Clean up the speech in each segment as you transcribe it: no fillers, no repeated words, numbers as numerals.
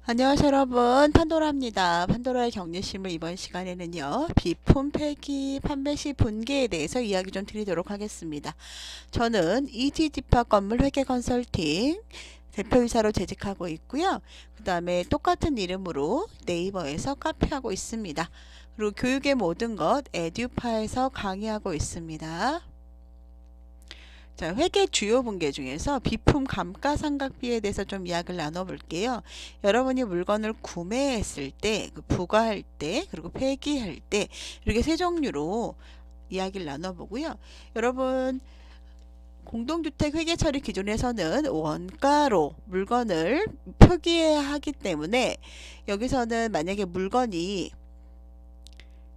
안녕하세요 여러분, 판도라입니다. 판도라의 경제실물 이번 시간에는요, 비품 폐기 판매 시 분기에 대해서 이야기 좀 드리도록 하겠습니다. 저는 이티디파 건물 회계 컨설팅 대표이사로 재직하고 있고요. 그 다음에 똑같은 이름으로 네이버에서 카페하고 있습니다. 그리고 교육의 모든 것 에듀파에서 강의하고 있습니다. 자, 회계 주요 분계 중에서 비품 감가상각비에 대해서 좀 이야기를 나눠볼게요. 여러분이 물건을 구매했을 때, 부과할 때, 그리고 폐기할 때 이렇게 세 종류로 이야기를 나눠보고요. 여러분 공동주택 회계 처리 기준에서는 원가로 물건을 표기해야 하기 때문에 여기서는 만약에 물건이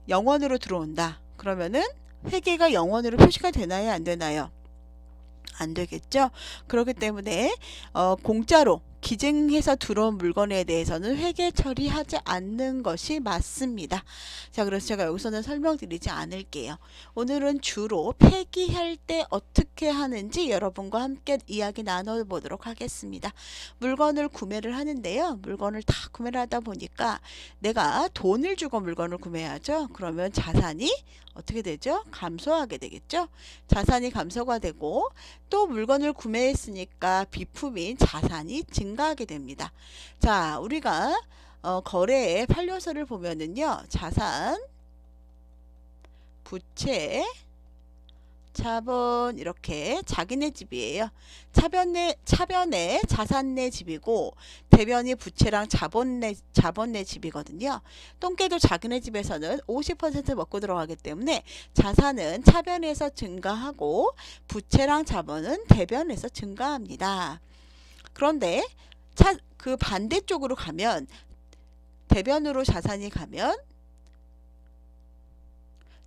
0원으로 들어온다. 그러면은 회계가 0원으로 표시가 되나요? 안 되나요? 안 되겠죠? 그렇기 때문에 공짜로 기증해서 들어온 물건에 대해서는 회계 처리하지 않는 것이 맞습니다. 자, 그래서 제가 여기서는 설명드리지 않을게요. 오늘은 주로 폐기할 때 어떻게 하는지 여러분과 함께 이야기 나눠보도록 하겠습니다. 물건을 구매를 하는데요. 물건을 다 구매를 하다 보니까 내가 돈을 주고 물건을 구매하죠. 그러면 자산이 어떻게 되죠? 감소하게 되겠죠? 자산이 감소가 되고 또 물건을 구매했으니까 비품인 자산이 증가하게 됩니다. 자, 우리가 거래의 판례서를 보면은요, 자산, 부채, 자본 이렇게 자기네 집이에요. 차변에 자산 내 집이고 대변이 부채랑 자본 내 집이거든요. 똥개도 자기네 집에서는 50% 먹고 들어가기 때문에 자산은 차변에서 증가하고 부채랑 자본은 대변에서 증가합니다. 그런데 그 반대쪽으로 가면 대변으로 자산이 가면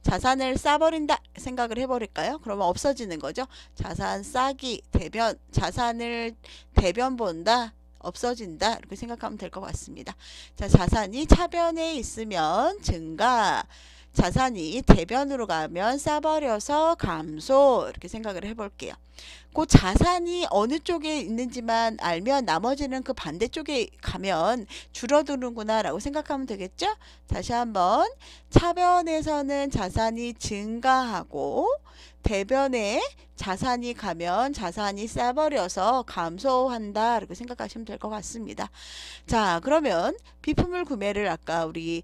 자산을 싸버린다 생각을 해버릴까요? 그러면 없어지는 거죠. 자산 싸기, 대변, 자산을 대변 본다, 없어진다 이렇게 생각하면 될 것 같습니다. 자, 자산이 차변에 있으면 증가, 자산이 대변으로 가면 싸버려서 감소 이렇게 생각을 해볼게요. 그 자산이 어느 쪽에 있는지만 알면 나머지는 그 반대쪽에 가면 줄어드는구나 라고 생각하면 되겠죠? 다시 한번 차변에서는 자산이 증가하고 대변에 자산이 가면 자산이 싸버려서 감소한다 라고 생각하시면 될 것 같습니다. 자, 그러면 비품을 구매를 아까 우리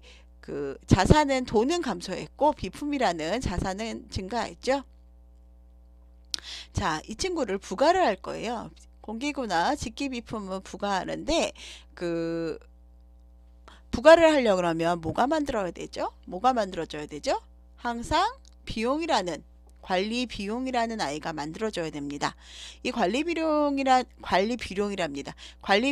자산은 돈은 감소했고 비품이라는 자산은 증가했죠. 자, 이 친구를 부가를 할 거예요. 공기구나 직기비품은 부가하는데 부가를 하려고 그러면 뭐가 만들어야 되죠? 뭐가 만들어져야 되죠? 항상 비용이라는 관리 비용이라는 아이가 만들어져야 됩니다. 이 관리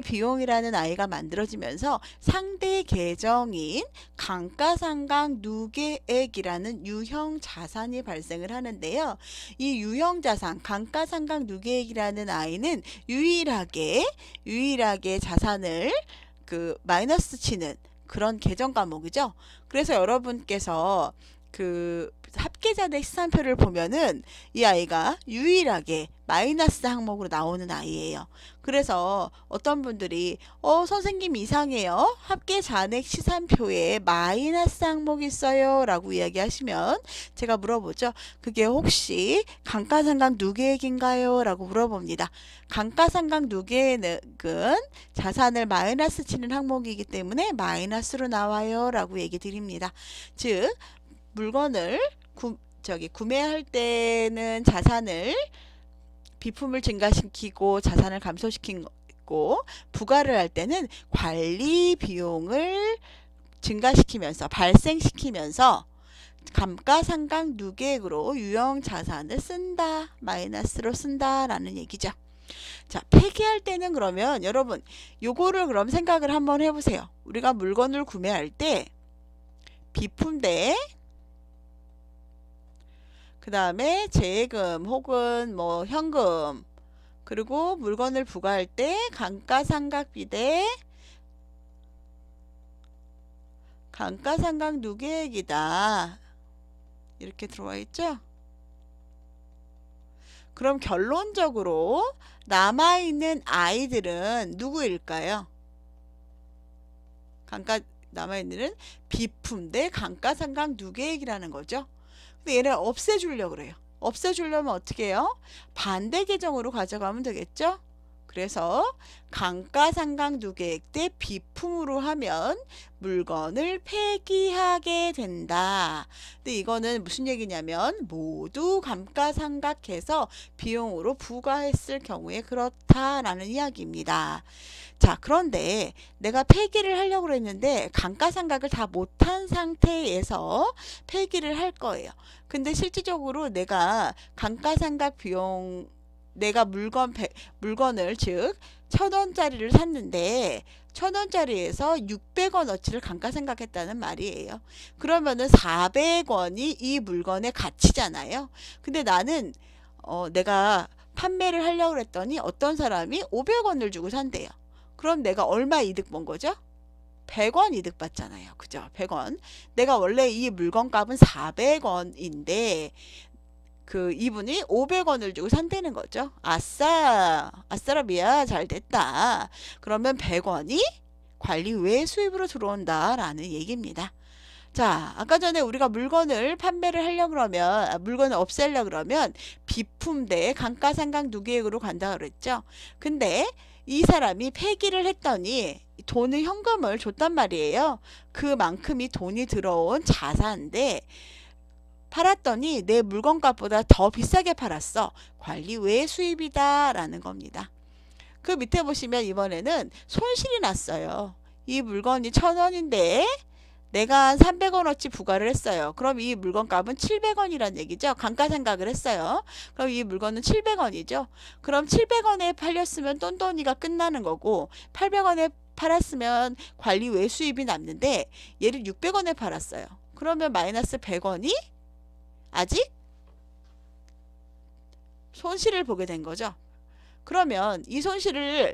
비용이라는 아이가 만들어지면서 상대 계정인 감가상각 누계액이라는 유형 자산이 발생을 하는데요. 이 유형 자산, 감가상각 누계액이라는 아이는 유일하게 자산을 마이너스 치는 그런 계정 과목이죠. 그래서 여러분께서 합계자대 시산표를 보면은 이 아이가 유일하게 마이너스 항목으로 나오는 아이예요. 그래서 어떤 분들이 선생님 이상해요. 합계잔액 시산표에 마이너스 항목이 있어요 라고 이야기하시면 제가 물어보죠. 그게 혹시 감가상각 누계액인가요? 라고 물어봅니다. 감가상각 누계액은 자산을 마이너스 치는 항목이기 때문에 마이너스로 나와요 라고 얘기 드립니다. 즉 물건을 구매할 때는 비품을 증가시키고 자산을 감소시키고 부가를 할 때는 관리 비용을 발생시키면서 감가상각 누계액으로 유형 자산을 쓴다, 마이너스로 쓴다라는 얘기죠. 자, 폐기할 때는 그러면 여러분 요거를 그럼 생각을 한번 해보세요. 우리가 물건을 구매할 때 비품 대 그 다음에 재금 혹은 뭐 현금 그리고 물건을 부과할 때 감가상각비 대 감가상각 누계액이다 이렇게 들어와 있죠. 그럼 결론적으로 남아있는 아이들은 누구일까요? 남아있는 비품 대 감가상각 누계액이라는 거죠. 근데 얘를 없애주려고 그래요. 없애주려면 어떻게 해요? 반대 계정으로 가져가면 되겠죠? 그래서 감가상각 누계액 대 비품으로 하면 물건을 폐기하게 된다. 근데 이거는 무슨 얘기냐면 모두 감가상각해서 비용으로 부과했을 경우에 그렇다라는 이야기입니다. 자, 그런데 내가 폐기를 하려고 했는데 감가상각을 다 못한 상태에서 폐기를 할 거예요. 근데 실질적으로 내가 감가상각 비용 내가 물건을 즉 1,000원짜리를 샀는데 1,000원짜리에서 600원어치를 감가상각했다는 말이에요. 그러면은 400원이 이 물건의 가치잖아요. 근데 나는 내가 판매를 하려고 했더니 어떤 사람이 500원을 주고 산대요. 그럼 내가 얼마 이득 본 거죠? 100원 이득 받잖아요. 그죠? 100원. 내가 원래 이 물건 값은 400원인데 이분이 500원을 주고 산다는 거죠. 아싸, 아싸라비야, 잘 됐다. 그러면 100원이 관리 외 수입으로 들어온다라는 얘기입니다. 자, 아까 전에 우리가 물건을 판매를 하려고 그러면, 물건을 없애려고 그러면 비품 대 감가상각 누계액으로 간다 그랬죠. 근데 이 사람이 폐기를 했더니 돈을 현금을 줬단 말이에요. 그만큼이 돈이 들어온 자산인데 팔았더니 내 물건값보다 더 비싸게 팔았어. 관리 외 수입이다 라는 겁니다. 그 밑에 보시면 이번에는 손실이 났어요. 이 물건이 1,000원인데 내가 한 300원어치 부과를 했어요. 그럼 이 물건값은 700원이란 얘기죠. 감가상각을 했어요. 그럼 이 물건은 700원이죠. 그럼 700원에 팔렸으면 똔똔이가 끝나는 거고 800원에 팔았으면 관리 외 수입이 남는데 얘를 600원에 팔았어요. 그러면 마이너스 100원이 아직 손실을 보게 된 거죠. 그러면 이 손실을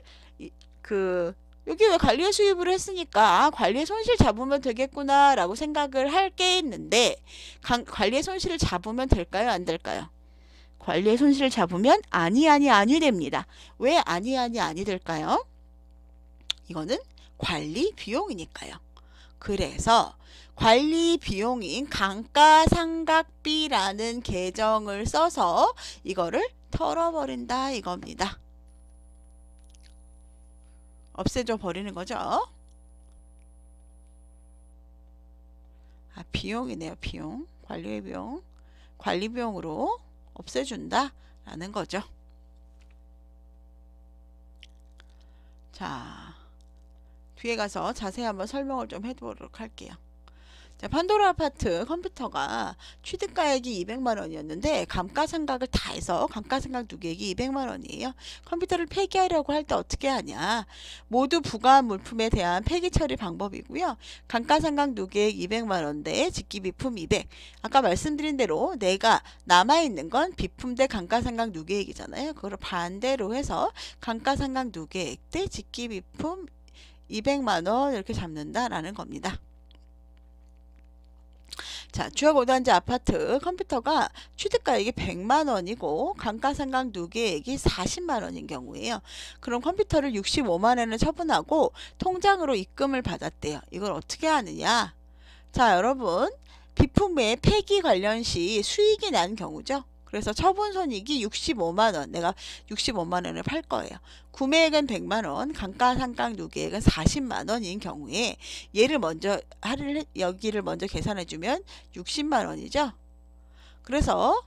여기 왜 관리의 수입으로 했으니까 관리의 손실 잡으면 되겠구나 라고 생각을 할 게 있는데 관리의 손실을 잡으면 될까요? 안 될까요? 관리의 손실을 잡으면 아니 됩니다. 왜 아니 될까요? 이거는 관리 비용이니까요. 그래서 관리 비용인 감가상각비라는 계정을 써서 이거를 털어버린다 이겁니다. 없애줘 버리는 거죠. 비용이네요. 비용. 관리의 비용. 관리 비용으로 없애준다 라는 거죠. 자, 뒤에 가서 자세히 한번 설명을 좀 해보도록 할게요. 자, 판도라 아파트 컴퓨터가 취득가액이 200만원이었는데 감가상각을 다 해서 감가상각 누계액이 200만원이에요. 컴퓨터를 폐기하려고 할 때 어떻게 하냐. 모두 부가한 물품에 대한 폐기 처리 방법이고요. 감가상각 누계액 200만원 대 직기비품 200. 아까 말씀드린 대로 내가 남아있는 건 비품 대 감가상각 누계액이잖아요. 그걸 반대로 해서 감가상각 누계액 대 직기비품 200만원 이렇게 잡는다라는 겁니다. 자, 주역 5단지 아파트 컴퓨터가 취득가액이 100만원이고 감가상각 누계액이 40만원인 경우에요. 그럼 컴퓨터를 65만원을 처분하고 통장으로 입금을 받았대요. 이걸 어떻게 하느냐? 자, 여러분 비품의 폐기 관련 시 수익이 난 경우죠. 그래서 처분 손익이 65만원, 내가 65만원을 팔 거예요. 구매액은 100만원, 감가상각 누계액은 40만원인 경우에 얘를 먼저 여기를 먼저 계산해주면 60만원이죠. 그래서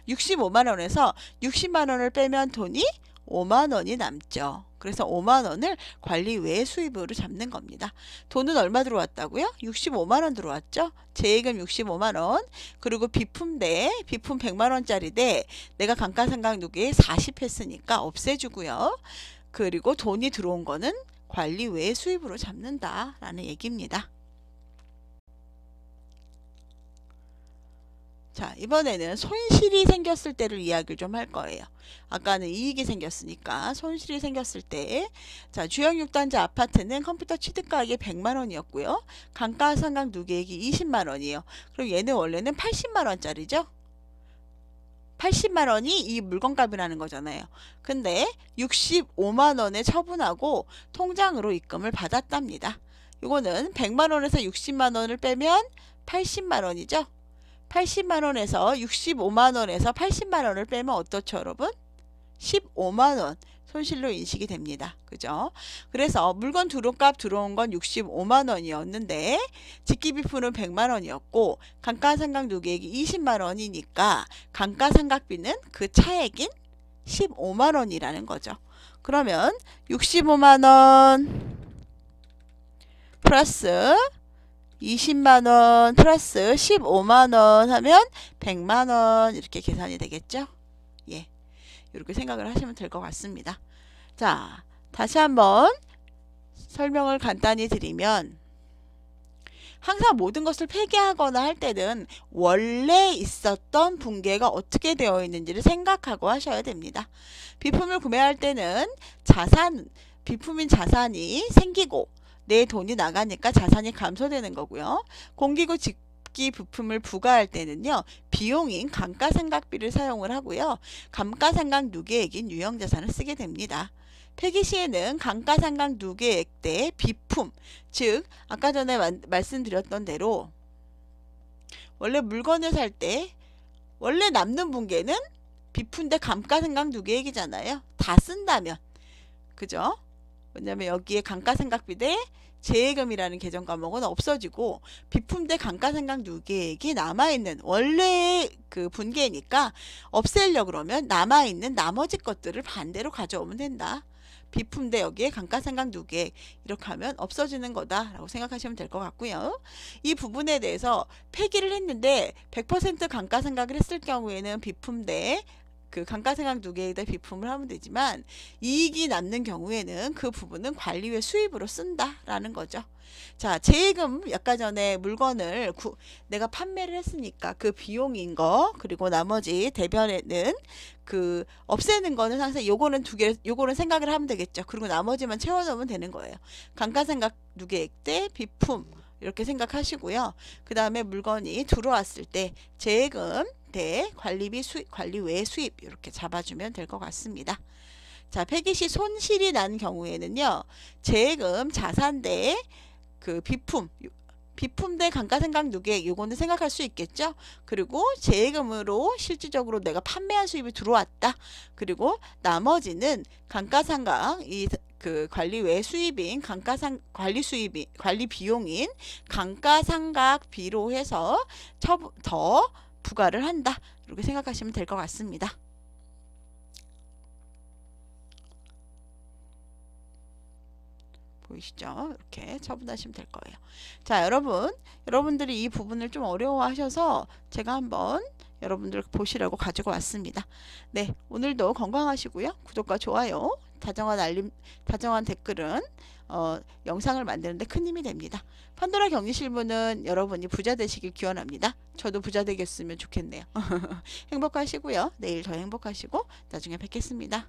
65만원에서 60만원을 빼면 돈이 5만원이 남죠. 그래서 5만원을 관리 외 수입으로 잡는 겁니다. 돈은 얼마 들어왔다고요? 65만원 들어왔죠. 재액은 65만원. 그리고 비품 100만원짜리 대 내가 감가상각 누계액 40 했으니까 없애주고요. 그리고 돈이 들어온 거는 관리 외 수입으로 잡는다 라는 얘기입니다. 자, 이번에는 손실이 생겼을 때를 이야기를 좀 할 거예요. 아까는 이익이 생겼으니까 손실이 생겼을 때, 자, 주역 6단지 아파트는 컴퓨터 취득가액이 100만원이었고요. 감가상각 누계액이 20만원이에요. 그럼 얘는 원래는 80만원짜리죠. 80만원이 이 물건값이라는 거잖아요. 근데 65만원에 처분하고 통장으로 입금을 받았답니다. 이거는 100만원에서 60만원을 빼면 80만원이죠. 80만원에서 65만원에서 80만원을 빼면 어떻죠, 여러분? 15만원 손실로 인식이 됩니다. 그죠? 그래서 물건 두루값 들어온 건 65만원이었는데 직기비품은 100만원이었고 감가상각 누계액이 20만원이니까 감가상각비는 그 차액인 15만원이라는 거죠. 그러면 65만원 플러스 20만원 플러스 15만원 하면 100만원 이렇게 계산이 되겠죠? 예. 이렇게 생각을 하시면 될 것 같습니다. 자, 다시 한번 설명을 간단히 드리면 항상 모든 것을 폐기하거나 할 때는 원래 있었던 분계가 어떻게 되어 있는지를 생각하고 하셔야 됩니다. 비품을 구매할 때는 비품인 자산이 생기고 내 돈이 나가니까 자산이 감소되는 거고요. 공기구 직기 부품을 부과할 때는요. 비용인 감가상각비를 사용을 하고요. 감가상각 누계액인 유형자산을 쓰게 됩니다. 폐기 시에는 감가상각 누계액 대 비품, 즉 아까 전에 말씀드렸던 대로 원래 물건을 살 때 원래 남는 분계는 비품 대 감가상각 누계액이잖아요. 다 쓴다면. 그죠? 왜냐면 여기에 감가상각비 대 재예금이라는 계정 과목은 없어지고 비품 대 감가상각 누계액이 남아있는 원래의 그 분계니까 없애려고 그러면 남아있는 나머지 것들을 반대로 가져오면 된다. 비품 대 여기에 감가상각 누계액 이렇게 하면 없어지는 거다라고 생각하시면 될 것 같고요. 이 부분에 대해서 폐기를 했는데 100% 감가상각을 했을 경우에는 비품 대 그 감가상각 누계액에다 비품을 하면 되지만 이익이 남는 경우에는 그 부분은 관리 외 수입으로 쓴다라는 거죠. 자, 재예금 아까 전에 물건을 내가 판매를 했으니까 그 비용인 거 그리고 나머지 대변에는 그 없애는 거는 항상 요거는 요거는 생각을 하면 되겠죠. 그리고 나머지만 채워 넣으면 되는 거예요. 감가상각 누계액 대 비품 이렇게 생각하시고요. 그 다음에 물건이 들어왔을 때 재예금 대 관리비 수입, 관리 외 수입 이렇게 잡아주면 될 것 같습니다. 자, 폐기 시 손실이 난 경우에는요. 재예금 자산 대 그 비품 대 감가상각 누계액 요거는 생각할 수 있겠죠. 그리고 재예금으로 실질적으로 내가 판매한 수입이 들어왔다. 그리고 나머지는 감가상각 그 관리 외 수입인 관리 비용인 감가상각비로 해서 더 부과를 한다. 이렇게 생각하시면 될 것 같습니다. 보이시죠? 이렇게 처분하시면 될 거예요. 자, 여러분들이 이 부분을 좀 어려워하셔서 제가 한번 여러분들 보시라고 가지고 왔습니다. 네, 오늘도 건강하시고요. 구독과 좋아요, 다정한 댓글은 영상을 만드는데 큰 힘이 됩니다. 판도라 경리실무는 여러분이 부자 되시길 기원합니다. 저도 부자 되겠으면 좋겠네요. 행복하시고요. 내일 더 행복하시고 나중에 뵙겠습니다.